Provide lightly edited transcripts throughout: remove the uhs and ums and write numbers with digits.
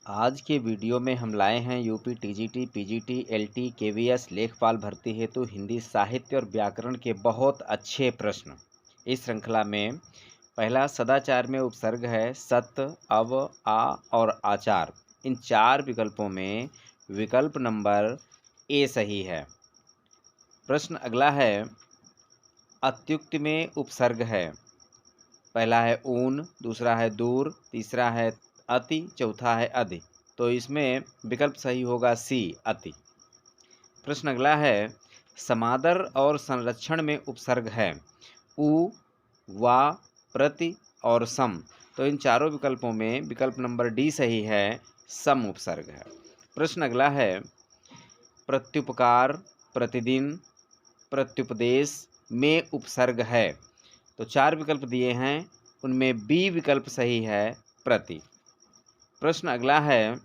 आज के वीडियो में हम लाए हैं UP TGT, PGT, LT, KVS, लेखपाल भर्ती हेतु हिंदी साहित्य और व्याकरण के बहुत अच्छे प्रश्न। इस श्रृंखला में पहला सदाचार में उपसर्ग है सत, अव, आ और आचार। इन चार विकल्पों में विकल्प नंबर ए सही है। प्रश्न अगला है अत्युक्ति में उपसर्ग है। पहला है ऊन, दूसरा है दूर, तीसरा है अति, चौथा है अधि। तो इसमें विकल्प सही होगा सी, अति। प्रश्न अगला है समादर और संरक्षण में उपसर्ग है उ, वा, प्रति और सम। तो इन चारों विकल्पों में विकल्प नंबर डी सही है, सम उपसर्ग है। प्रश्न अगला है प्रत्युपकार, प्रतिदिन, प्रत्युपदेश में उपसर्ग है। तो चार विकल्प दिए हैं, उनमें बी विकल्प सही है, प्रति। प्रश्न अगला है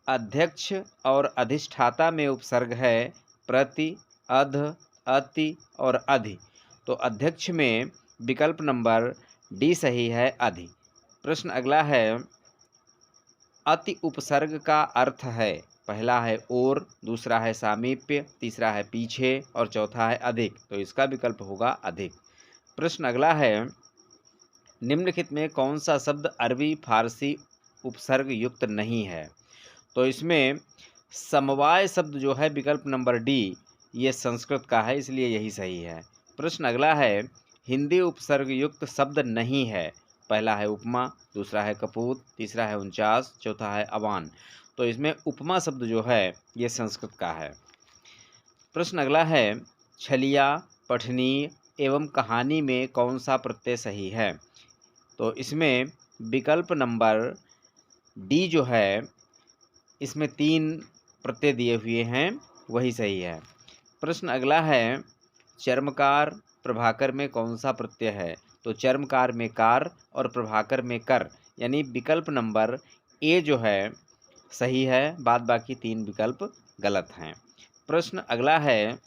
अध्यक्ष और अधिष्ठाता में उपसर्ग है प्रति, अध, अति और अधि। तो अध्यक्ष में विकल्प नंबर डी सही है, अधि। प्रश्न अगला है अति उपसर्ग का अर्थ है। पहला है और, दूसरा है सामीप्य, तीसरा है पीछे और चौथा है अधिक। तो इसका विकल्प होगा अधिक। प्रश्न अगला है निम्नलिखित में कौन सा शब्द अरबी फारसी उपसर्ग युक्त नहीं है। तो इसमें समवाय शब्द जो है विकल्प नंबर डी, ये संस्कृत का है, इसलिए यही सही है। प्रश्न अगला है हिंदी उपसर्ग युक्त शब्द नहीं है। पहला है उपमा, दूसरा है कपूत, तीसरा है 49, चौथा है अवान। तो इसमें उपमा शब्द जो है ये संस्कृत का है। प्रश्न अगला है छलिया, पठनीय एवं कहानी में कौन सा प्रत्यय सही है। तो इसमें विकल्प नंबर डी जो है, इसमें 3 प्रत्यय दिए हुए हैं, वही सही है। प्रश्न अगला है चर्मकार, प्रभाकर में कौन सा प्रत्यय है। तो चर्मकार में कार और प्रभाकर में कर, यानी विकल्प नंबर ए जो है सही है, बाद बाकी 3 विकल्प गलत हैं। प्रश्न अगला है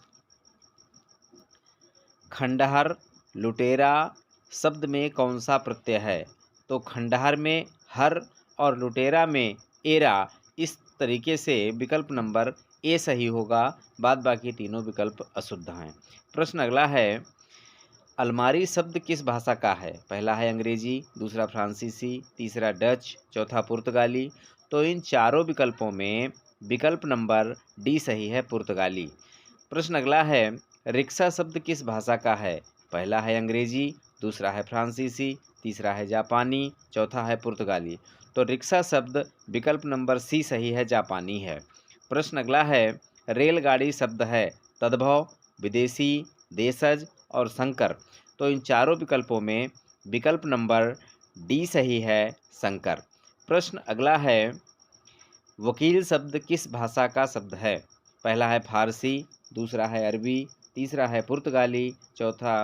खंडहर, लुटेरा शब्द में कौन सा प्रत्यय है। तो खंडहर में हर और लुटेरा में एरा, इस तरीके से विकल्प नंबर ए सही होगा, बाद बाकी तीनों विकल्प अशुद्ध हैं। प्रश्न अगला है अलमारी शब्द किस भाषा का है। पहला है अंग्रेजी, दूसरा फ्रांसीसी, तीसरा डच, चौथा पुर्तगाली। तो इन चारों विकल्पों में विकल्प नंबर डी सही है, पुर्तगाली। प्रश्न अगला है रिक्शा शब्द किस भाषा का है। पहला है अंग्रेजी, दूसरा है फ्रांसीसी, तीसरा है जापानी, चौथा है पुर्तगाली। तो रिक्शा शब्द विकल्प नंबर सी सही है, जापानी है। प्रश्न अगला है रेलगाड़ी शब्द है तद्भव, विदेशी, देशज और संकर। तो इन चारों विकल्पों में विकल्प नंबर डी सही है, संकर। प्रश्न अगला है वकील शब्द किस भाषा का शब्द है। पहला है फारसी, दूसरा है अरबी, तीसरा है पुर्तगाली, चौथा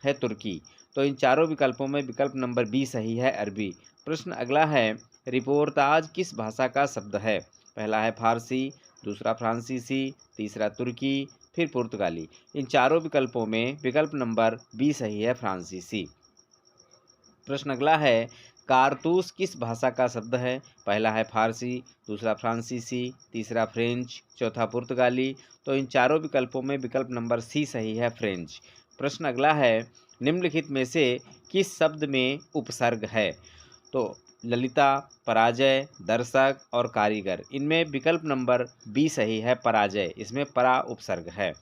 है तुर्की। तो इन चारों विकल्पों में विकल्प नंबर बी सही है, अरबी। प्रश्न अगला है रिपोर्ताज किस भाषा का शब्द है। पहला है फारसी, दूसरा फ्रांसीसी, तीसरा तुर्की, फिर पुर्तगाली। इन चारों विकल्पों में विकल्प नंबर बी सही है, फ्रांसीसी। प्रश्न अगला है कारतूस किस भाषा का शब्द है। पहला है फारसी, दूसरा फ्रांसीसी, तीसरा फ्रेंच, चौथा पुर्तगाली। तो इन चारों विकल्पों में विकल्प नंबर सी सही है, फ्रेंच। प्रश्न अगला है निम्नलिखित में से किस शब्द में उपसर्ग है। तो ललिता, पराजय, दर्शक और कारीगर। इनमें विकल्प नंबर बी सही है, पराजय। इसमें परा उपसर्ग है।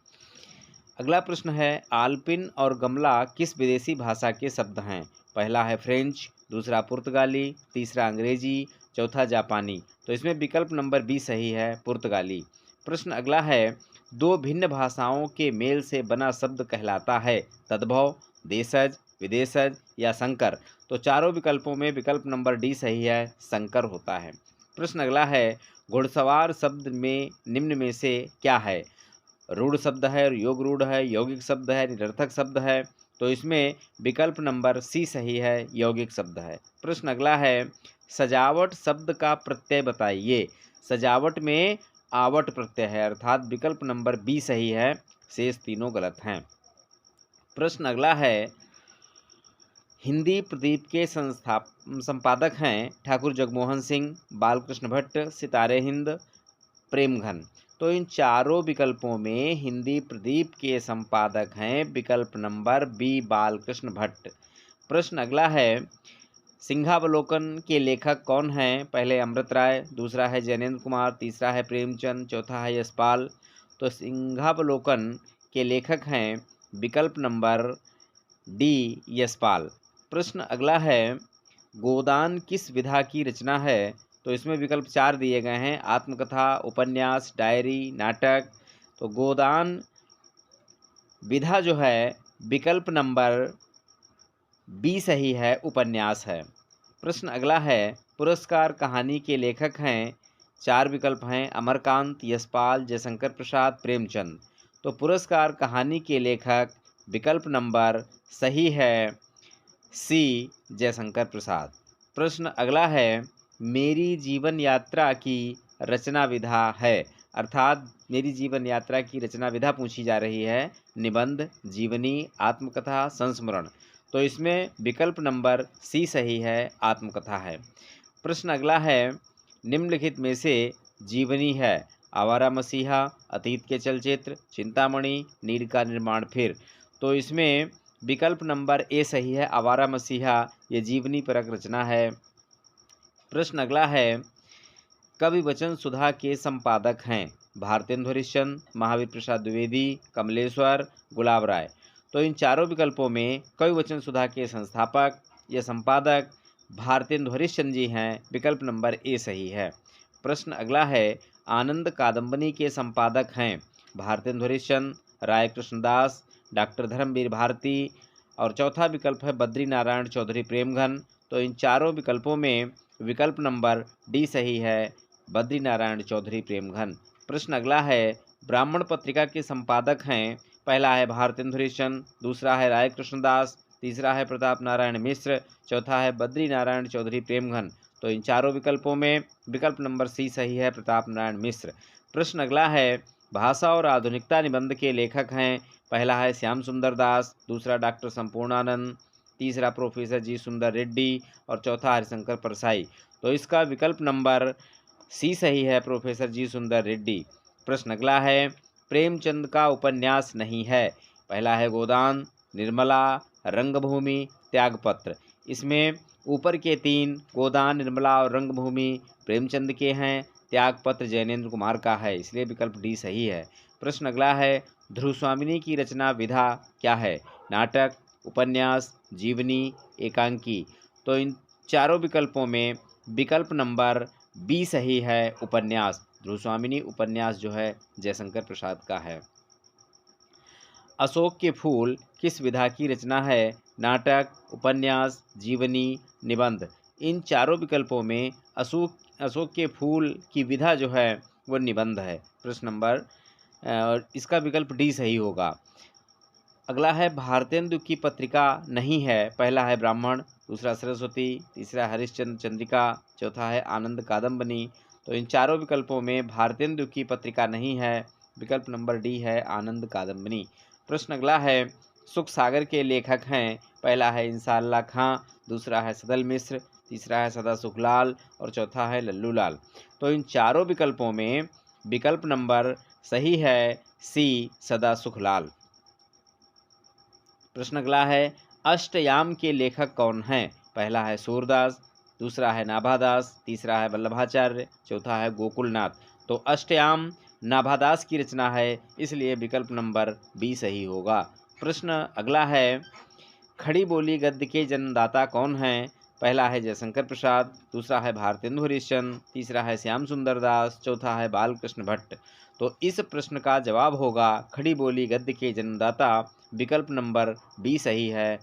अगला प्रश्न है आल्पिन और गमला किस विदेशी भाषा के शब्द हैं। पहला है फ्रेंच, दूसरा पुर्तगाली, तीसरा अंग्रेजी, चौथा जापानी। तो इसमें विकल्प नंबर बी सही है, पुर्तगाली। प्रश्न अगला है दो भिन्न भाषाओं के मेल से बना शब्द कहलाता है तद्भव, देशज, विदेशज या संकर। तो चारों विकल्पों में विकल्प नंबर डी सही है, संकर होता है। प्रश्न अगला है घुड़सवार शब्द में निम्न में से क्या है। रूढ़ शब्द है, योग रूढ़ है, यौगिक शब्द है, निरर्थक शब्द है। तो इसमें विकल्प नंबर सी सही है, यौगिक शब्द है। प्रश्न अगला है सजावट शब्द का प्रत्यय बताइए। सजावट में आवट प्रत्यय है, अर्थात विकल्प नंबर बी सही है, शेष तीनों गलत हैं। प्रश्न अगला है हिंदी प्रदीप के संपादक हैं ठाकुर जगमोहन सिंह, बालकृष्ण भट्ट, सितारे हिंद, प्रेमघन। तो इन चारों विकल्पों में हिंदी प्रदीप के संपादक हैं विकल्प नंबर बी बालकृष्ण भट्ट। प्रश्न अगला है, सिंहावलोकन के लेखक कौन हैं? पहले अमृत राय, दूसरा है जैनेन्द्र कुमार, तीसरा है प्रेमचंद, चौथा है यशपाल। तो सिंहावलोकन के लेखक हैं विकल्प नंबर डी यशपाल। प्रश्न अगला है, गोदान किस विधा की रचना है? तो इसमें विकल्प 4 दिए गए हैं, आत्मकथा, उपन्यास, डायरी, नाटक। तो गोदान विधा जो है विकल्प नंबर बी सही है, उपन्यास है। प्रश्न अगला है, पुरस्कार कहानी के लेखक हैं, 4 विकल्प हैं, अमरकांत, यशपाल, जयशंकर प्रसाद, प्रेमचंद। तो पुरस्कार कहानी के लेखक विकल्प नंबर सही है सी जयशंकर प्रसाद। प्रश्न अगला है, मेरी जीवन यात्रा की रचना विधा है, अर्थात मेरी जीवन यात्रा की रचना विधा पूछी जा रही है, निबंध, जीवनी, आत्मकथा, संस्मरण। तो इसमें विकल्प नंबर सी सही है, आत्मकथा है। प्रश्न अगला है, निम्नलिखित में से जीवनी है, आवारा मसीहा, अतीत के चलचित्र, चिंतामणि, नीड़ का निर्माण फिर। तो इसमें विकल्प नंबर ए सही है, आवारा मसीहा, ये जीवनी परक रचना है। प्रश्न अगला है, कवि वचन सुधा के संपादक हैं, भारतेंदु हरिश्चंद्र, महावीर प्रसाद द्विवेदी, कमलेश्वर, गुलाब राय। तो इन चारों विकल्पों में कवि वचन सुधा के संस्थापक या संपादक भारतेंदु हरिश्चंद्र जी हैं, विकल्प नंबर ए सही है। प्रश्न अगला है, आनंद कादम्बनी के संपादक हैं, भारतेंदु हरिश्चंद्र, राय कृष्णदास, डॉक्टर धर्मवीर भारती, और चौथा विकल्प है बद्री नारायण चौधरी प्रेमघन। तो इन चारों विकल्पों में विकल्प नंबर डी सही है, बद्री नारायण चौधरी प्रेमघन। प्रश्न अगला है, ब्राह्मण पत्रिका के संपादक हैं, पहला है भारतेंदु हरिश्चंद्र, दूसरा है राय कृष्णदास, तीसरा है प्रताप नारायण मिश्र, चौथा है बद्री नारायण चौधरी प्रेमघन। तो इन चारों विकल्पों में विकल्प नंबर सी सही है, प्रताप नारायण मिश्र। प्रश्न अगला है, भाषा और आधुनिकता निबंध के लेखक हैं, पहला है श्याम सुंदर दास, दूसरा डॉक्टर संपूर्णानंद, तीसरा प्रोफेसर जी सुंदर रेड्डी, और चौथा हरिशंकर परसाई। तो इसका विकल्प नंबर सी सही है, प्रोफेसर जी सुंदर रेड्डी। प्रश्न अगला है, प्रेमचंद का उपन्यास नहीं है, पहला है गोदान, निर्मला, रंगभूमि, त्यागपत्र। इसमें ऊपर के 3 गोदान, निर्मला और रंगभूमि प्रेमचंद के हैं, त्यागपत्र जैनेन्द्र कुमार का है, इसलिए विकल्प डी सही है। प्रश्न अगला है, ध्रुवस्वामिनी की रचना विधा क्या है? नाटक, उपन्यास, जीवनी, एकांकी। तो इन चारों विकल्पों में विकल्प नंबर बी सही है, उपन्यास। ध्रुवस्वामिनी उपन्यास जो है जयशंकर प्रसाद का है। अशोक के फूल किस विधा की रचना है? नाटक, उपन्यास, जीवनी, निबंध। इन चारों विकल्पों में अशोक के फूल की विधा जो है वो निबंध है। प्रश्न नंबर इसका विकल्प डी सही होगा। अगला है, भारतेंदु की पत्रिका नहीं है, पहला है ब्राह्मण, दूसरा सरस्वती, तीसरा हरिश्चंद्र चंद्रिका, चौथा है आनंद कादम्बनी। तो इन चारों विकल्पों में भारतेंदु की पत्रिका नहीं है, विकल्प नंबर डी है, आनंद कादम्बनी। प्रश्न अगला है, सुख सागर के लेखक हैं, पहला है इंसाअल्लाह खां, दूसरा है सदल मिश्र, तीसरा है सदा सुखलाल, और चौथा है लल्लू लाल। तो इन चारों विकल्पों में विकल्प नंबर सही है, सी सदा सुखलाल। प्रश्न अगला है, अष्टयाम के लेखक कौन हैं? पहला है सूरदास, दूसरा है नाभादास, तीसरा है वल्लभाचार्य, चौथा है गोकुलनाथ। तो अष्टयाम नाभादास की रचना है, इसलिए विकल्प नंबर बी सही होगा। प्रश्न अगला है, खड़ी बोली गद्य के जन्मदाता कौन हैं? पहला है जयशंकर प्रसाद, दूसरा है भारतेंदु हरिश्चंद्र, तीसरा है श्याम सुंदर दास, चौथा है बालकृष्ण भट्ट। तो इस प्रश्न का जवाब होगा खड़ी बोली गद्य के जन्मदाता, विकल्प नंबर बी सही है,